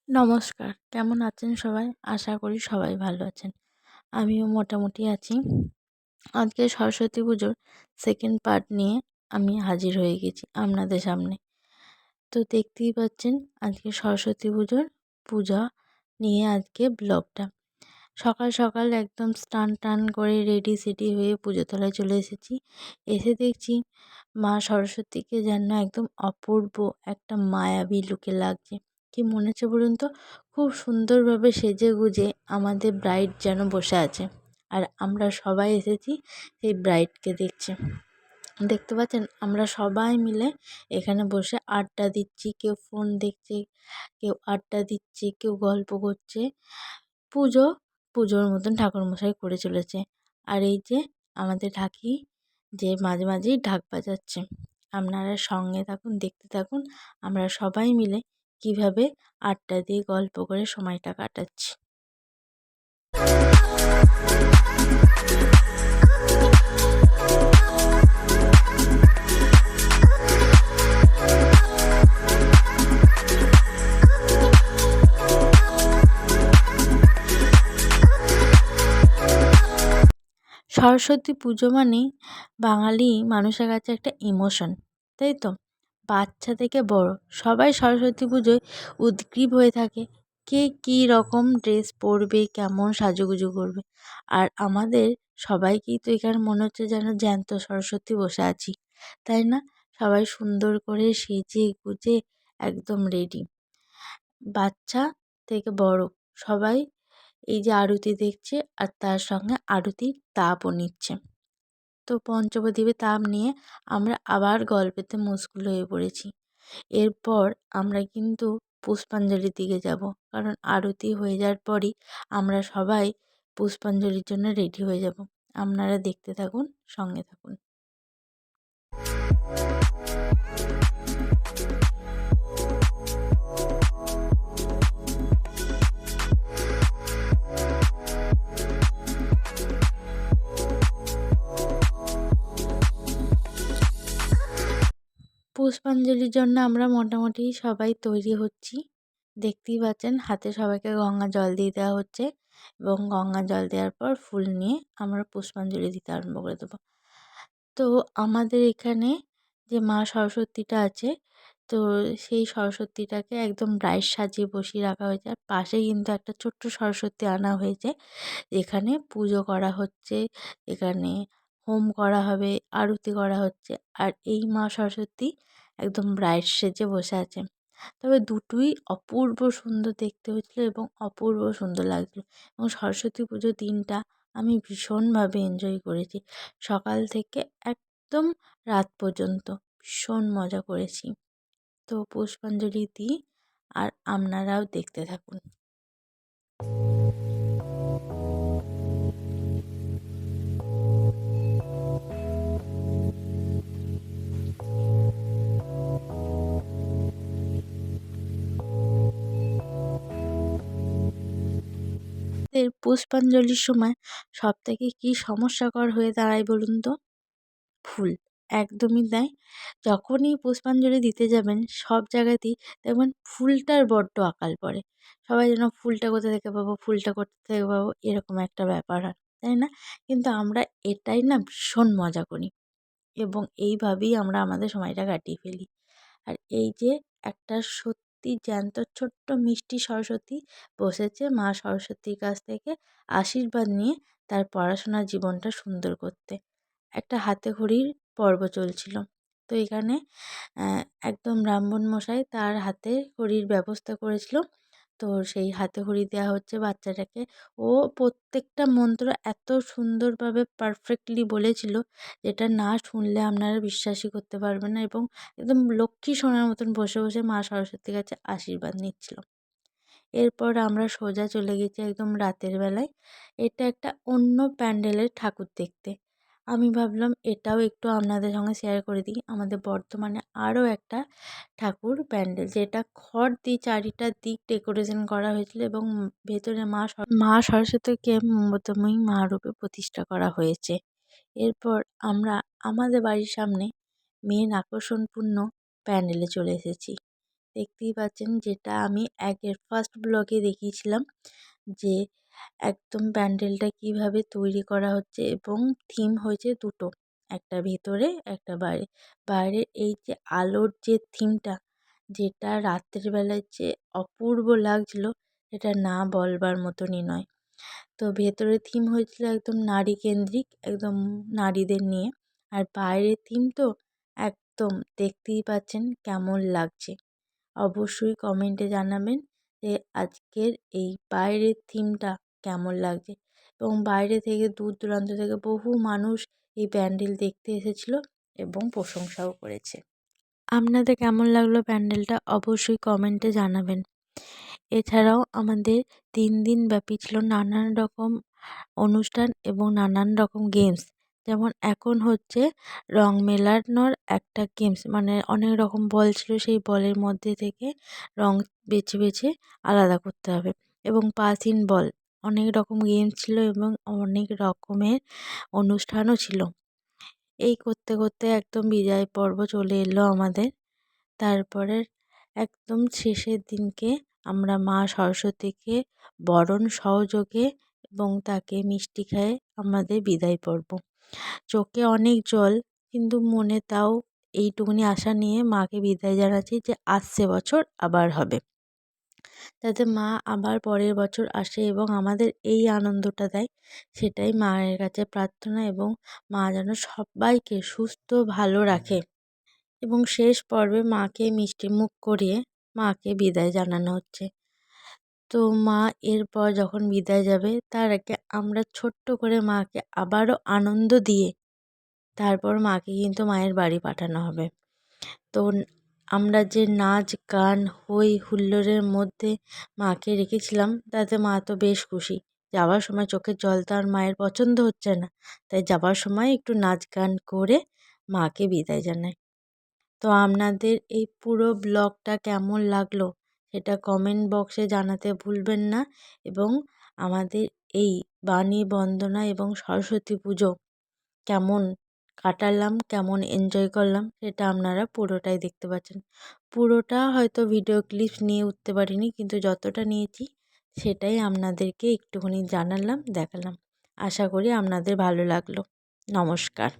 নমস্কার, কেমন আছেন সবাই? আশা করি সবাই ভালো আছেন। আমিও মোটামুটি আছি। আজকে সরস্বতী পুজোর সেকেন্ড পার্ট নিয়ে আমি হাজির হয়ে গেছি আপনাদের সামনে। তো দেখতেই পাচ্ছেন আজকে সরস্বতী পুজোর পূজা নিয়ে আজকে ব্লগটা। সকাল সকাল একদম স্নান টান করে রেডি সেডি হয়ে পুজো তলায় চলে এসেছি। এসে দেখছি মা সরস্বতীকে যেন একদম অপূর্ব একটা মায়াবী লুকে লাগছে। কি মনে হচ্ছে বলুন তো, খুব সুন্দরভাবে সেজে গুজে আমাদের ব্রাইড যেন বসে আছে, আর আমরা সবাই এসেছি সেই ব্রাইডকে দেখছি। দেখতে পাচ্ছেন আমরা সবাই মিলে এখানে বসে আড্ডা দিচ্ছি, কেউ ফোন দেখছে, কেউ আড্ডা দিচ্ছে, কেউ গল্প করছে। পুজোর মতন ঠাকুরমশাই করে চলেছে। আর এই যে আমাদের ঢাকি যে মাঝে মাঝেই ঢাক বাজাচ্ছে। আপনারা সঙ্গে থাকুন, দেখতে থাকুন আমরা সবাই মিলে কিভাবে আড্ডা দিয়ে গল্প করে সময়টা কাটাচ্ছি। সরস্বতী পুজো মানেই বাঙালি মানুষের কাছে একটা ইমোশন, তাই তো? বাচ্চা থেকে বড় সবাই সরস্বতী পুজোয় উদগ্রীব হয়ে থাকে, কে কী রকম ড্রেস পরবে, কেমন সাজুগুজু করবে। আর আমাদের সবাইকেই তো এখানে মনে হচ্ছে যেন জ্যান্ত সরস্বতী বসে আছি, তাই না? সবাই সুন্দর করে সেজে গুজে একদম রেডি, বাচ্চা থেকে বড় সবাই এই যে আরতি দেখছে আর তার সঙ্গে আরতির তাপও নিচ্ছে। তো পঞ্চপ্রদীপে তাপ নিয়ে আমরা আবার গল্পেতে মশগুল হয়ে পড়েছি। এরপর আমরা কিন্তু পুষ্পাঞ্জলির দিকে যাব, কারণ আরতি হয়ে যাওয়ার পরই আমরা সবাই পুষ্পাঞ্জলির জন্য রেডি হয়ে যাব। আপনারা দেখতে থাকুন, সঙ্গে থাকুন। পুষ্পাঞ্জলির জন্য আমরা মোটামুটি সবাই তৈরি হচ্ছি। দেখতেই পাচ্ছেন হাতে সবাইকে গঙ্গা জল দিয়ে দেওয়া হচ্ছে, এবং গঙ্গা জল দেওয়ার পর ফুল নিয়ে আমরা পুষ্পাঞ্জলি দিতে আরম্ভ করে দেবো। তো আমাদের এখানে যে মা সরস্বতীটা আছে, তো সেই সরস্বতীটাকে একদম ব্রাইট সাজিয়ে বসিয়ে রাখা হয়েছে, আর পাশে কিন্তু একটা ছোট্ট সরস্বতী আনা হয়েছে, এখানে পুজো করা হচ্ছে, এখানে হোম করা হবে, আরতি করা হচ্ছে। আর এই মা সরস্বতী একদম ব্রাইট সেজে বসে আছে। তবে দুটোই অপূর্ব সুন্দর দেখতে হয়েছিল এবং অপূর্ব সুন্দর লাগছিল। এবং সরস্বতী পুজোর দিনটা আমি ভীষণভাবে এনজয় করেছি, সকাল থেকে একদম রাত পর্যন্ত ভীষণ মজা করেছি। তো পুষ্পাঞ্জলি দিই আর আপনারাও দেখতে থাকুন। পুষ্পাঞ্জলির সময় সবথেকে কী সমস্যাকর হয়ে দাঁড়ায় বলুন তো? ফুল। একদমই তাই। যখনই পুষ্পাঞ্জলি দিতে যাবেন সব জায়গাতেই দেখবেন ফুলটার বড্ড আকাল পড়ে। সবাই যেন ফুলটা কোথা থেকে পাবো, ফুলটা কোথা থেকে পাবো, এরকম একটা ব্যাপার হয়, তাই না? কিন্তু আমরা এটাই না ভীষণ মজা করি, এবং এইভাবেই আমরা আমাদের সময়টা কাটিয়ে ফেলি। আর এই যে একটা সত্যি জ্যান্ত ছোট্ট মিষ্টি সরস্বতী বসেছে মা সরস্বতীর কাছ থেকে আশীর্বাদ নিয়ে তার পড়াশোনার জীবনটা সুন্দর করতে। একটা হাতেখড়ির পর্ব চলছিল। তো এখানে একদম ব্রাহ্মণ মশাই তার হাতে খড়ির ব্যবস্থা করেছিল। তো সেই হাতেখড়ি দেওয়া হচ্ছে বাচ্চাটাকে। ও প্রত্যেকটা মন্ত্র এত সুন্দরভাবে পারফেক্টলি বলেছিল, যেটা না শুনলে আপনারা বিশ্বাসই করতে পারবেন না, এবং একদম লক্ষ্মী সোনার মতন বসে বসে মা সরস্বতীর কাছে আশীর্বাদ নিচ্ছিল। এরপর আমরা সোজা চলে গেছি একদম রাতের বেলায়। এটা একটা অন্য প্যান্ডেলের ঠাকুর দেখতে। আমি ভাবলাম এটাও একটু আপনাদের সঙ্গে শেয়ার করে দিই। আমাদের বর্ধমানে আরও একটা ঠাকুর প্যান্ডেল, যেটা খড় দিয়ে চারিটা দিক ডেকোরেশন করা হয়েছিল, এবং ভেতরে মা সরস্বতীকে মমতাময়ী মা রূপে প্রতিষ্ঠা করা হয়েছে। এরপর আমরা আমাদের বাড়ির সামনে মেন আকর্ষণপূর্ণ প্যান্ডেলে চলে এসেছি। দেখতেই পাচ্ছেন, যেটা আমি আগের ফার্স্ট ব্লগে দেখিয়েছিলাম যে একদম প্যান্ডেলটা কিভাবে তৈরি করা হচ্ছে, এবং থিম হয়েছে দুটো, একটা ভেতরে একটা বাইরে। বাইরে এই যে আলোর যে থিমটা, যেটা রাত্রের বেলায় যে অপূর্ব লাগছিল, এটা না বলবার মতনই নয়। তো ভেতরে থিম হয়েছিল একদম নারী কেন্দ্রিক, একদম নারীদের নিয়ে। আর বাইরের থিম তো একদম দেখতেই পাচ্ছেন কেমন লাগছে। অবশ্যই কমেন্টে জানাবেন যে আজকের এই বাইরের থিমটা কেমন লাগছে। এবং বাইরে থেকে দূর দূরান্ত থেকে বহু মানুষ এই প্যান্ডেল দেখতে এসেছিল এবং প্রশংসাও করেছে। আপনাদের কেমন লাগলো প্যান্ডেলটা অবশ্যই কমেন্টে জানাবেন। এছাড়াও আমাদের 3 দিন ব্যাপী ছিল নানান রকম অনুষ্ঠান এবং নানান রকম গেমস। যেমন এখন হচ্ছে রং মেলানোর একটা গেমস, মানে অনেক রকম বল ছিল, সেই বলের মধ্যে থেকে রং বেছে বেছে আলাদা করতে হবে, এবং পাসিং বল, অনেক রকম গেমস ছিল এবং অনেক রকমের অনুষ্ঠানও ছিল। এই করতে করতে একদম বিদায় পর্ব চলে এলো আমাদের। তারপরে একদম শেষের দিনকে আমরা মা সরস্বতীকে বরণ সহযোগে এবং তাকে মিষ্টি খাইয়ে আমাদের বিদায় পর্ব। চোখে অনেক জল, কিন্তু মনে তাও এইটুকুনি আশা নিয়ে মাকে বিদায় জানাচ্ছি যে আসছে বছর আবার হবে, যাতে মা আবার পরের বছর আসে এবং আমাদের এই আনন্দটা দেয়। সেটাই মায়ের কাছে প্রার্থনা, এবং মা যেন সবাইকে সুস্থ ভালো রাখে। এবং শেষ পর্বে মাকে মিষ্টি মুখ করিয়ে মাকে বিদায় জানানো হচ্ছে। তো মা এরপর যখন বিদায় যাবে, তার আগে আমরা ছোট্ট করে মাকে আবারও আনন্দ দিয়ে তারপর মাকে কিন্তু মায়ের বাড়ি পাঠানো হবে। তো আমরা যে নাচ গান হই হুল্লোড়ের মধ্যে মাকে রেখেছিলাম, তাতে মা তো বেশ খুশি। যাওয়ার সময় চোখের জল তো আর মায়ের পছন্দ হচ্ছে না, তাই যাওয়ার সময় একটু নাচ গান করে মাকে বিদায় জানাই। তো আপনাদের এই পুরো ব্লগটা কেমন লাগলো সেটা কমেন্ট বক্সে জানাতে ভুলবেন না, এবং আমাদের এই বাণী বন্দনা এবং সরস্বতী পুজো কেমন কাটালাম, কেমন এনজয় করলাম, সেটা আপনারা পুরোটাই দেখতে পাচ্ছেন। পুরোটা হয়তো ভিডিও ক্লিপস নিয়ে উঠতে পারিনি, কিন্তু যতটা নিয়েছি সেটাই আপনাদেরকে একটুখানি জানালাম, দেখালাম। আশা করি আপনাদের ভালো লাগলো। নমস্কার।